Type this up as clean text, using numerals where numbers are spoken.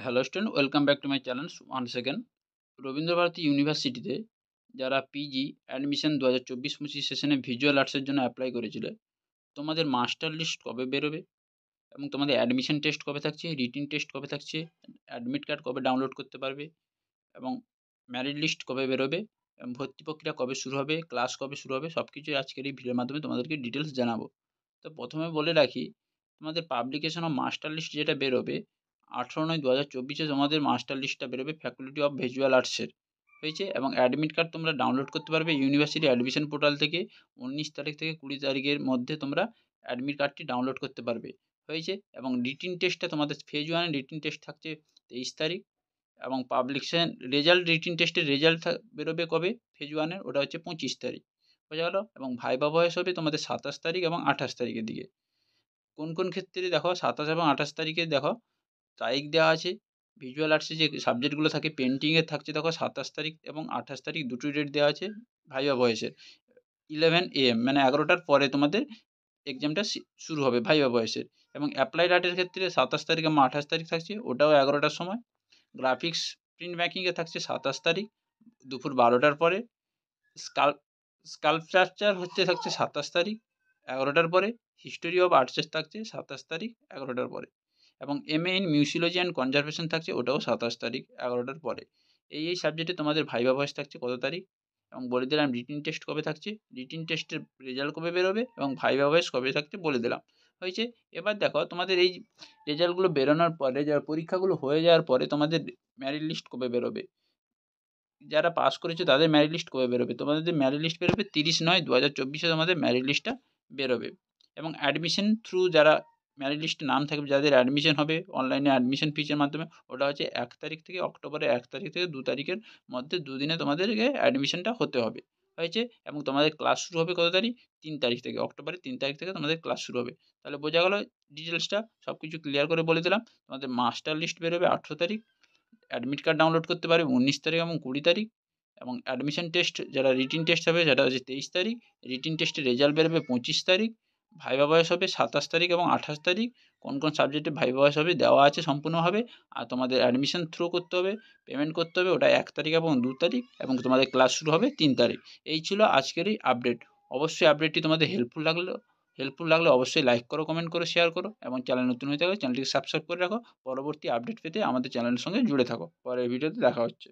Hello student, welcome back to my channel once again. Rabindrabharati ইউনিভার্সিটিতে যারা PG admission 2024-25 সেশনে visual আর্টসের জন্য অ্যাপ্লাই করেছিলে, তোমাদের মাস্টার লিস্ট কবে বেরোবে এবং তোমাদের অ্যাডমিশন টেস্ট কবে থাকছে, রিটিন টেস্ট কবে থাকছে, অ্যাডমিট কার্ড কবে ডাউনলোড করতে পারবে এবং মেরিট লিস্ট কবে বেরোবে এবং ভর্তি প্রক্রিয়া কবে শুরু হবে, ক্লাস কবে শুরু হবে, সব কিছুই আজকের এই ভিডিওর মাধ্যমে তোমাদেরকে ডিটেলস জানাবো। তো প্রথমে বলে রাখি, তোমাদের পাবলিকেশন অফ মাস্টার লিস্ট যেটা বেরোবে 18/9/2024 তোমাদের মাস্টার লিস্টটা বেরোবে ফ্যাকাল্টি অফ ভিজুয়াল আর্টসের হয়েছে। এবং অ্যাডমিট কার্ড তোমরা ডাউনলোড করতে পারবে ইউনিভার্সিটি অ্যাডমিশন পোর্টাল থেকে 19 তারিখ থেকে 20 তারিখের মধ্যে তোমরা অ্যাডমিট কার্ডটি ডাউনলোড করতে পারবে হয়েছে। এবং রিটিন টেস্টটা তোমাদের ফেজ ওয়ানের রিটিন টেস্ট থাকছে 23 তারিখ এবং পাবলিকেশন রেজাল্ট রিটিন টেস্টের রেজাল্ট বেরোবে কবে ফেজ ওয়ানের, ওটা হচ্ছে 25 তারিখ, বোঝা গেল। এবং ভাইবা ভয়েস হবে তোমাদের 27 তারিখ এবং 28 তারিখের দিকে। কোন কোন ক্ষেত্রে দেখো 27 এবং 28 তারিখে দেখো তারিখ দেওয়া আছে। ভিজুয়াল আর্টসে যে সাবজেক্টগুলো থাকে পেন্টিংয়ের থাকছে দেখো 27 তারিখ এবং 28 তারিখ দুটো ডেট দেওয়া আছে ভাইবা ভয়েসের। 11 AM মানে 11টার পরে তোমাদের এক্সামটা শুরু হবে ভাইবা ভয়েসের। এবং অ্যাপ্লাইড আর্টের ক্ষেত্রে 27 তারিখ এবং 28 তারিখ থাকছে, ওটাও 11টার সময়। গ্রাফিক্স প্রিন্ট মেকিংয়ে থাকছে 27 তারিখ দুপুর 12টার পরে। স্কাল স্কাল্পচার থাকছে 27 তারিখ 11টার পরে। হিস্টোরি অফ আর্টসেস থাকছে 27 তারিখ 11টার পরে। এবং MA ইন মিউসিওলজি অ্যান্ড কনজারভেশন থাকছে, ওটাও 27 তারিখ 11টার পরে। এই সাবজেক্টে তোমাদের ভাইবা ভয়েস থাকছে কত তারিখ, এবং বলে দিলাম রিটিন টেস্ট কবে থাকছে, রিটিন টেস্টের রেজাল্ট কবে বেরোবে এবং ভাইবা ভয়েস কবে থাকছে বলে দিলাম হয়েছে। এবার দেখো তোমাদের এই রেজাল্টগুলো বেরোনোর পরে, যারা পরীক্ষাগুলো হয়ে যাওয়ার পরে তোমাদের মেরিট লিস্ট কবে বেরোবে, যারা পাস করেছে তাদের মেরিট লিস্ট কবে বেরোবে। তোমাদের মেরিট লিস্ট বেরোবে 30/9/2024 তোমাদের মেরিট লিস্টটা বেরোবে। এবং অ্যাডমিশন থ্রু যারা মেরিট লিস্টে নাম থাকবে, যাদের অ্যাডমিশন হবে অনলাইনে অ্যাডমিশন ফিজের মাধ্যমে, ওটা হচ্ছে 1 তারিখ থেকে অক্টোবরের 1 তারিখ থেকে 2 তারিখের মধ্যে দুদিনে তোমাদেরকে অ্যাডমিশনটা হতে হবে হয়েছে। এবং তোমাদের ক্লাস শুরু হবে কত তারিখ, 3 তারিখ থেকে, অক্টোবরের 3 তারিখ থেকে তোমাদের ক্লাস শুরু হবে। তাহলে বোঝা গেল ডিটেলসটা, সব কিছু ক্লিয়ার করে বলে দিলাম। তোমাদের মাস্টার লিস্ট বেরোবে 18 তারিখ, অ্যাডমিট কার্ড ডাউনলোড করতে পারবে 19 তারিখ এবং 20 তারিখ। এবং অ্যাডমিশন টেস্ট যারা রিটিন টেস্ট হবে সেটা হচ্ছে 23 তারিখ, রিটিন টেস্টের রেজাল্ট বেরোবে 25 তারিখ। ভাইবা ভয়েস হবে 27 তারিখ এবং 28 তারিখ। কোন কোন সাবজেক্টে ভাইবা ভয়েস হবে দেওয়া আছে সম্পূর্ণভাবে। আর তোমাদের অ্যাডমিশন থ্রু করতে হবে, পেমেন্ট করতে হবে, ওটা 1 তারিখ এবং 2 তারিখ। এবং তোমাদের ক্লাস শুরু হবে 3 তারিখ। এই ছিল আজকের এই আপডেট। অবশ্যই আপডেটটি তোমাদের হেল্পফুল লাগলে অবশ্যই লাইক করো, কমেন্ট করো, শেয়ার করো এবং চ্যানেল নতুন হয়ে থাকলে চ্যানেলটিকে সাবস্ক্রাইব করে রাখো। পরবর্তী আপডেট পেতে আমাদের চ্যানেলের সঙ্গে জুড়ে থাকো। পরের ভিডিওতে দেখা হচ্ছে।